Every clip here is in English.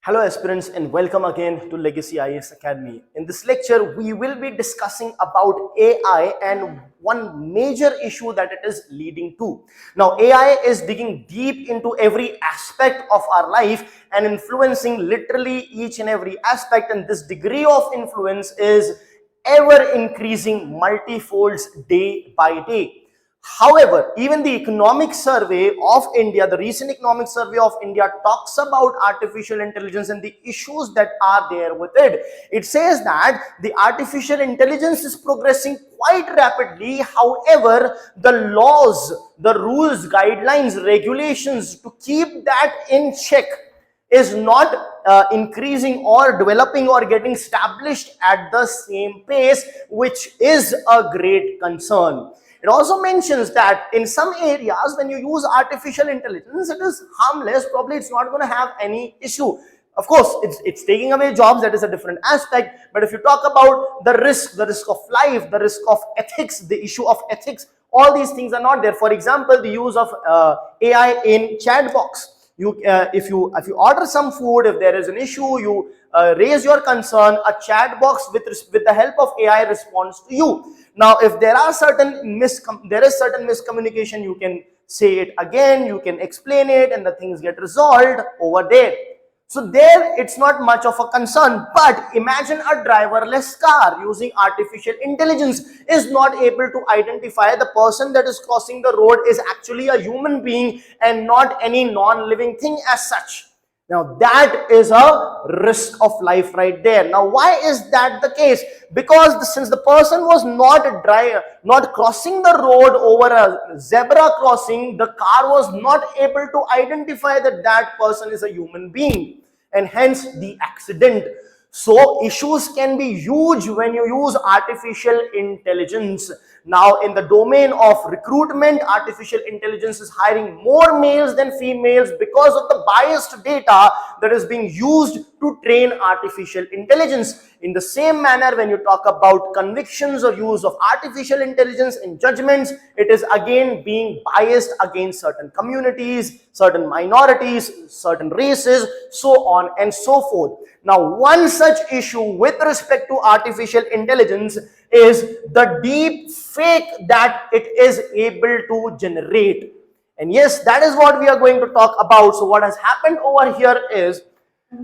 Hello aspirants and welcome again to Legacy IAS Academy. In this lecture, we will be discussing about AI and one major issue that it is leading to. Now, AI is digging deep into every aspect of our life and influencing literally each and every aspect, and this degree of influence is ever increasing multifolds day by day. However, even the economic survey of India, the recent economic survey of India talks about artificial intelligence and the issues that are there with it. It says that the artificial intelligence is progressing quite rapidly. However, the laws, the rules, guidelines, regulations to keep that in check is not increasing or developing or getting established at the same pace, which is a great concern. It also mentions that in some areas, when you use artificial intelligence, it is harmless. Probably it's not going to have any issue. Of course, it's taking away jobs. That is a different aspect. But if you talk about the risk of life, the risk of ethics, the issue of ethics, all these things are not there. For example, the use of AI in chat box. If you order some food, if there is an issue, you raise your concern, a chat box with the help of AI responds to you. Now, if there is certain miscommunication, you can say it again, you can explain it, and the things get resolved over there. So there, it's not much of a concern. But imagine a driverless car using artificial intelligence is not able to identify the person that is crossing the road is actually a human being and not any non-living thing as such. Now that is a risk of life right there. Now why is that the case? Because since the person was not crossing the road over a zebra crossing, the car was not able to identify that that person is a human being, and hence the accident. So issues can be huge when you use artificial intelligence. Now, in the domain of recruitment, artificial intelligence is hiring more males than females because of the biased data that is being used to train artificial intelligence. In the same manner, when you talk about convictions or use of artificial intelligence in judgments, it is again being biased against certain communities, certain minorities, certain races, so on and so forth. Now, one such issue with respect to artificial intelligence is the deep fake that it is able to generate. And yes, that is what we are going to talk about. So what has happened over here is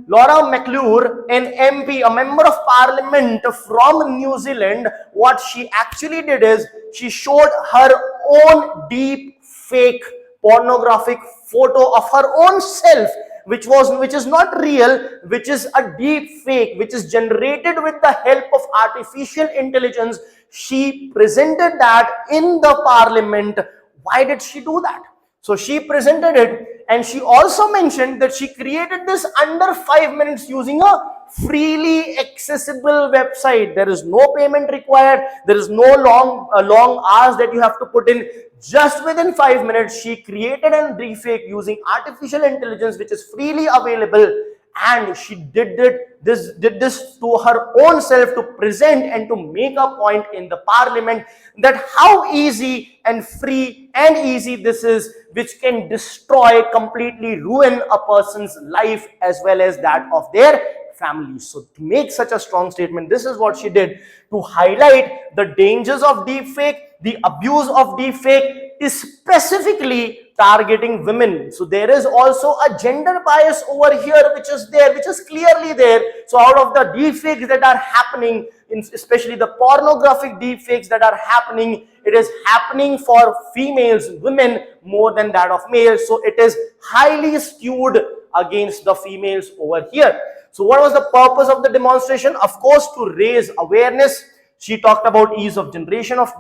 Laura McClure, an MP, a member of parliament from New Zealand, what she actually did is she showed her own deep fake pornographic photo of her own self, which is not real, which is a deep fake, which is generated with the help of artificial intelligence. She presented that in the parliament. Why did she do that? So she presented it, and she also mentioned that she created this under 5 minutes using a freely accessible website. There is no payment required. There is no long hours that you have to put in. Just within 5 minutes, she created a deepfake using artificial intelligence, which is freely available, and she did this to her own self to present and to make a point in the parliament that how easy and free and easy this is, which can destroy, completely ruin a person's life as well as that of their family. So to make such a strong statement, this is what she did to highlight the dangers of deepfake, the abuse of deepfake is specifically targeting women. So there is also a gender bias over here, which is clearly there. So out of the deepfakes that are happening, especially the pornographic deepfakes that are happening, it is happening for females, women, more than that of males. So it is highly skewed against the females over here. So what was the purpose of the demonstration? Of course, to raise awareness. She talked about ease of generation of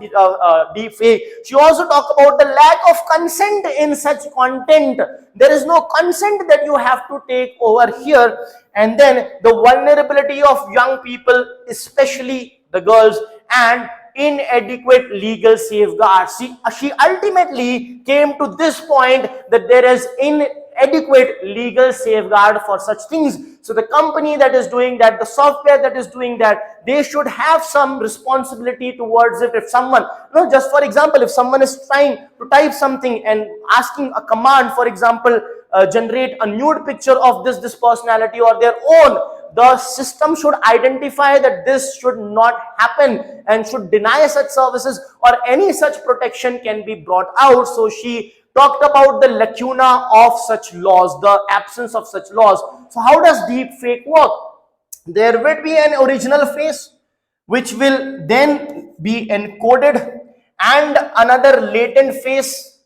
deepfake. She also talked about the lack of consent in such content. There is no consent that you have to take over here. And then the vulnerability of young people, especially the girls, and inadequate legal safeguards. She ultimately came to this point that there is inadequate legal safeguard for such things. So the company that is doing that, the software that is doing that, they should have some responsibility towards it. If someone, just for example, if someone is trying to type something and asking a command, for example, generate a nude picture of this personality or their own, the system should identify that this should not happen and should deny such services, or any such protection can be brought out. So she talked about the lacuna of such laws, the absence of such laws. So how does deep fake work? There will be an original face which will then be encoded, and another latent face,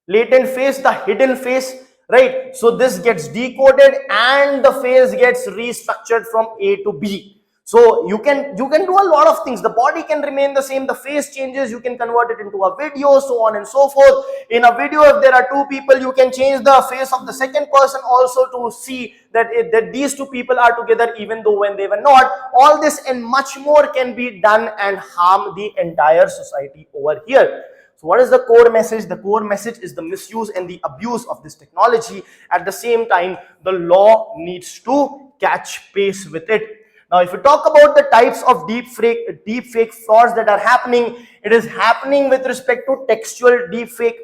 the hidden face, right? So this gets decoded and the face gets restructured from A to B. So you can do a lot of things. The body can remain the same, the face changes, you can convert it into a video, so on and so forth. In a video, if there are two people, you can change the face of the second person also to see that these two people are together even though when they were not. All this and much more can be done and harm the entire society over here. So what is the core message? The core message is the misuse and the abuse of this technology. At the same time, the law needs to catch pace with it. Now, if you talk about the types of deepfake frauds that are happening, it is happening with respect to textual deepfake.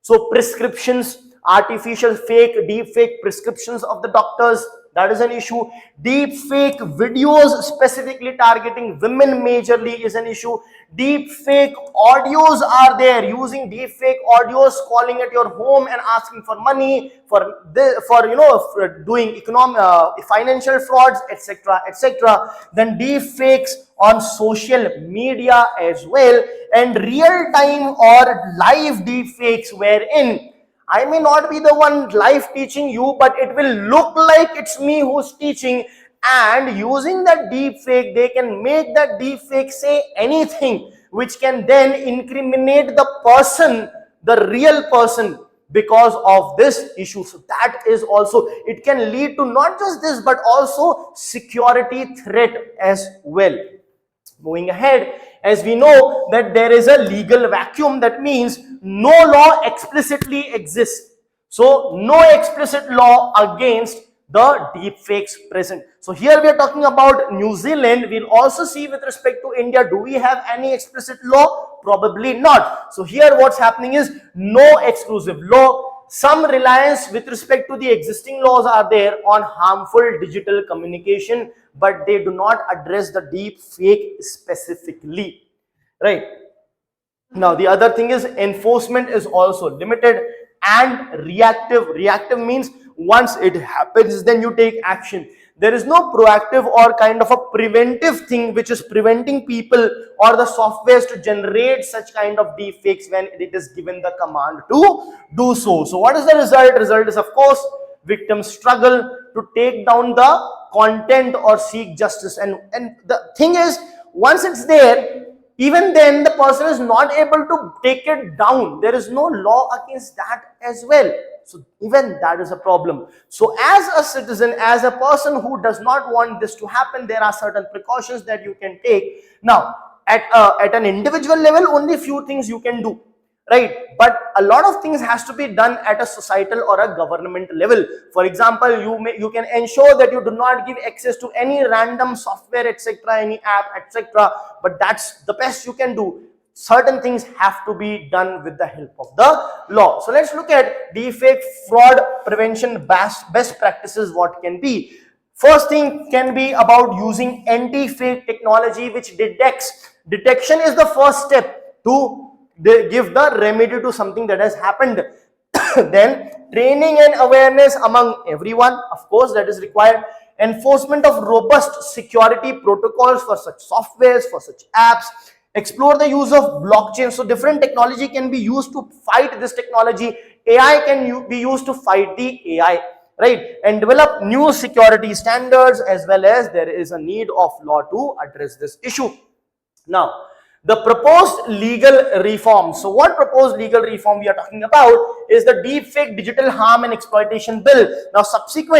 So prescriptions, artificial fake, deepfake prescriptions of the doctors, that is an issue. Deepfake videos specifically targeting women majorly is an issue. Deepfake audios are there, using deepfake audios, calling at your home and asking for money for doing financial frauds, etc., etc. Then deepfakes on social media as well, and real time or live deepfakes wherein I may not be the one live teaching you, but it will look like it's me who's teaching, and using that deep fake, they can make that deep fake say anything, which can then incriminate the person, the real person, because of this issue. So that is also, it can lead to not just this, but also security threat as well. Moving ahead, as we know that there is a legal vacuum, that means no law explicitly exists. So no explicit law against the deepfakes present. So here we are talking about New Zealand. We'll also see with respect to India, do we have any explicit law? Probably not. So here what's happening is no exclusive law. Some reliance with respect to the existing laws are there on harmful digital communication, but they do not address the deep fake specifically, right? Now the other thing is enforcement is also limited and reactive. Reactive means once it happens, then you take action. There is no proactive or kind of a preventive thing which is preventing people or the softwares to generate such kind of deepfakes when it is given the command to do so. So what is the result? Result is, of course, victims struggle to take down the content or seek justice. And the thing is, once it's there, even then the person is not able to take it down. There is no law against that as well. So even that is a problem. So as a citizen, as a person who does not want this to happen, there are certain precautions that you can take. Now, at an individual level, only few things you can do, right? But a lot of things has to be done at a societal or a government level. For example, you can ensure that you do not give access to any random software, etc., any app, etc. But that's the best you can do. Certain things have to be done with the help of the law. So let's look at deepfake fraud prevention best practices. What can be? First thing can be about using anti-fake technology, which detects. Detection is the first step to give the remedy to something that has happened. Then training and awareness among everyone, of course, that is required. Enforcement of robust security protocols for such softwares, for such apps. Explore the use of blockchain. So different technology can be used to fight this technology. AI can be used to fight the AI, right? And develop new security standards, as well as there is a need of law to address this issue. Now, the proposed legal reform. So what proposed legal reform we are talking about is the Deepfake Digital Harm and Exploitation Bill. Now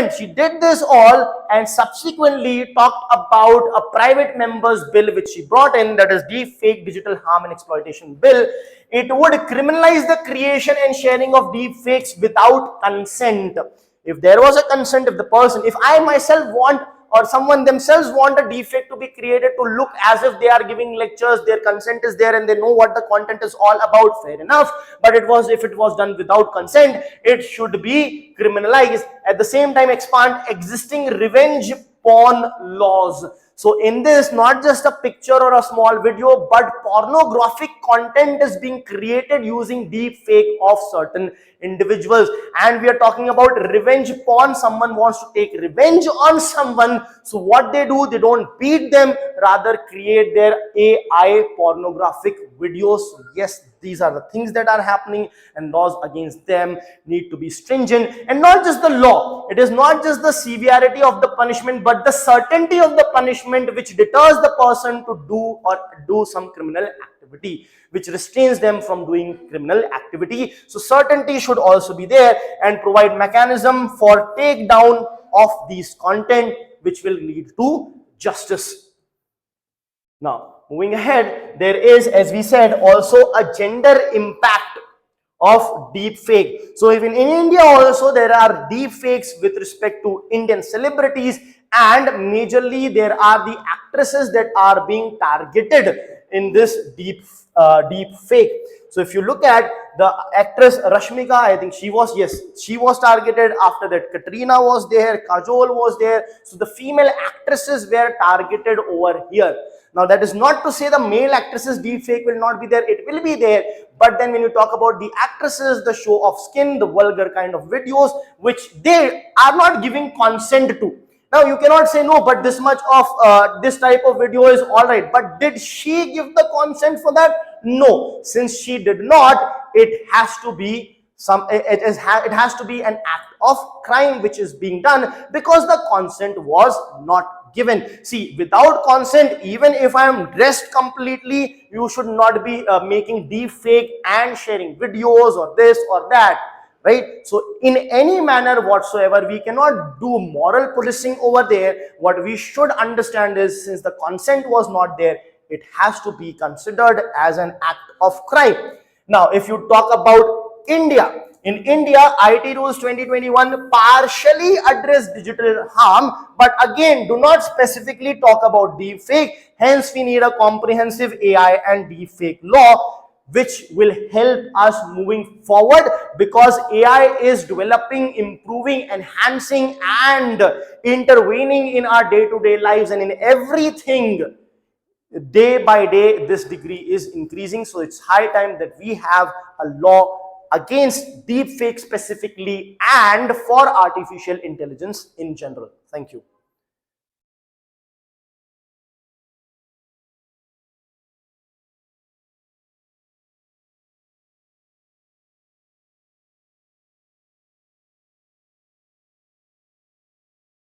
she did this all and subsequently talked about a private member's bill which she brought in, that is Deepfake Digital Harm and Exploitation Bill. It would criminalize the creation and sharing of deepfakes without consent. If there was a consent, if I myself want or someone themselves want a deepfake to be created to look as if they are giving lectures, their consent is there and they know what the content is all about, fair enough. But if it was done without consent, it should be criminalized. At the same time, expand existing revenge porn laws. So in this, not just a picture or a small video, but pornographic content is being created using deep fake of certain individuals. And we are talking about revenge porn. Someone wants to take revenge on someone. So what they do, they don't beat them, rather create their AI pornographic videos. So yes, these are the things that are happening, and laws against them need to be stringent. And not just the law, it is not just the severity of the punishment, but the certainty of the punishment which deters the person to do some criminal activity, which restrains them from doing criminal activity. So certainty should also be there, and provide mechanism for takedown of these content, which will lead to justice. Now, moving ahead, there is, as we said, also a gender impact of deep fake. So even in India also there are deep fakes with respect to Indian celebrities, and majorly there are the actresses that are being targeted in this deep fake. So if you look at the actress Rashmika, I think she was targeted. After that, Katrina was there, Kajol was there. So the female actresses were targeted over here. Now that is not to say the male actresses deepfake will not be there, it will be there. But then when you talk about the actresses, the show of skin, the vulgar kind of videos, which they are not giving consent to. Now you cannot say no, but this much of this type of video is alright. But did she give the consent for that? No. Since she did not, it has to be it has to be an act of crime which is being done, because the consent was not given. See, without consent, even if I am dressed completely, you should not be making deep fake and sharing videos or this or that, right? So in any manner whatsoever, we cannot do moral policing over there. What we should understand is, since the consent was not there, it has to be considered as an act of crime. Now, if you talk about India, in India, IT rules 2021 partially address digital harm, but again do not specifically talk about deepfake. Hence, we need a comprehensive AI and deepfake law which will help us moving forward, because AI is developing, improving, enhancing, and intervening in our day-to-day lives, and in everything. Day by day, this degree is increasing. So it's high time that we have a law against deepfake specifically and for artificial intelligence in general. Thank you.